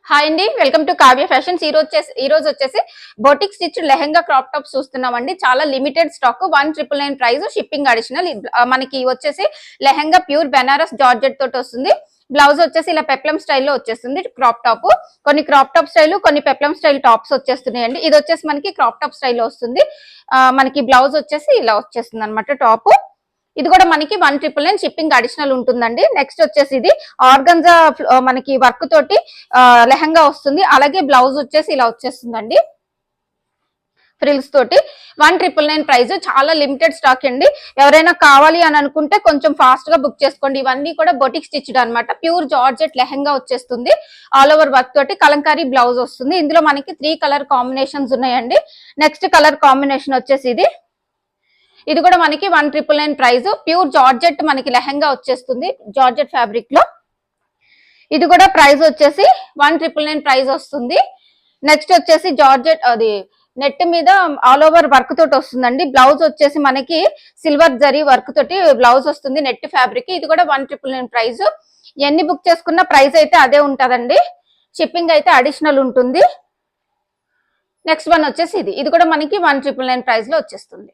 Hi అండి, welcome to Kavya fashions. ఈ రోజు వచ్చేసి boutique stitch lehenga crop tops చూస్తున్నామండి. చాలా limited stock, 1999 price, shipping additional. మనకి వచ్చేసి లెహంగా ప్యూర్ బెనారస్ జార్జెట్ తోటి వస్తుంది. బ్లౌజ్ వచ్చేసి ఇలా పెప్లం స్టైల్లో వచ్చేస్తుంది. క్రాప్ టాప్, కొన్ని క్రాప్ టాప్ స్టైల్, కొన్ని పెప్లం స్టైల్ టాప్స్ వచ్చేస్తున్నాయండి. ఇది వచ్చేసి మనకి క్రాప్ టాప్ స్టైల్లో వస్తుంది. మనకి బ్లౌజ్ వచ్చేసి ఇలా వచ్చేస్తుంది అనమాట టాప్. ఇది కూడా మనకి 1999 షిప్పింగ్ అడిషనల్ ఉంటుందండి. నెక్స్ట్ వచ్చేసి ఇది ఆర్గంజా మనకి వర్క్ తోటి లెహంగా వస్తుంది. అలాగే బ్లౌజ్ వచ్చేసి ఇలా వచ్చేస్తుందండి ఫ్రిల్స్ తోటి. 1999 ప్రైస్. చాలా లిమిటెడ్ స్టాక్ అండి. ఎవరైనా కావాలి అని అనుకుంటే కొంచెం ఫాస్ట్ గా బుక్ చేసుకోండి. ఇవన్నీ కూడా బొటిక్ స్టిచ్డ్ అనమాట. ప్యూర్ జార్జెట్ లెహంగా వచ్చేస్తుంది. ఆల్ ఓవర్ వర్క్ తోటి కలంకారీ బ్లౌజ్ వస్తుంది. ఇందులో మనకి 3 కలర్ కాంబినేషన్స్ ఉన్నాయండి. నెక్స్ట్ కలర్ కాంబినేషన్ వచ్చేసి ఇది కూడా మనకి 1999 ప్రైస్. ప్యూర్ జార్జెట్ మనకి లెహంగా వచ్చేస్తుంది జార్జెట్ ఫ్యాబ్రిక్ లో. ఇది కూడా ప్రైస్ వచ్చేసి 1999 ప్రైస్ వస్తుంది. నెక్స్ట్ వచ్చేసి జార్జెట్ అది నెట్ మీద ఆల్ ఓవర్ వర్క్ తోటి వస్తుందండి. బ్లౌజ్ వచ్చేసి మనకి సిల్వర్ జరీ వర్క్ తోటి బ్లౌజ్ వస్తుంది నెట్ ఫ్యాబ్రిక్. ఇది కూడా 1999 ప్రైస్. ఎన్ని బుక్ చేసుకున్న ప్రైస్ అయితే అదే ఉంటదండి. షిప్పింగ్ అయితే అడిషనల్ ఉంటుంది. నెక్స్ట్ వన్ వచ్చేసి ఇది కూడా మనకి 1999 ప్రైస్ లో వచ్చేస్తుంది.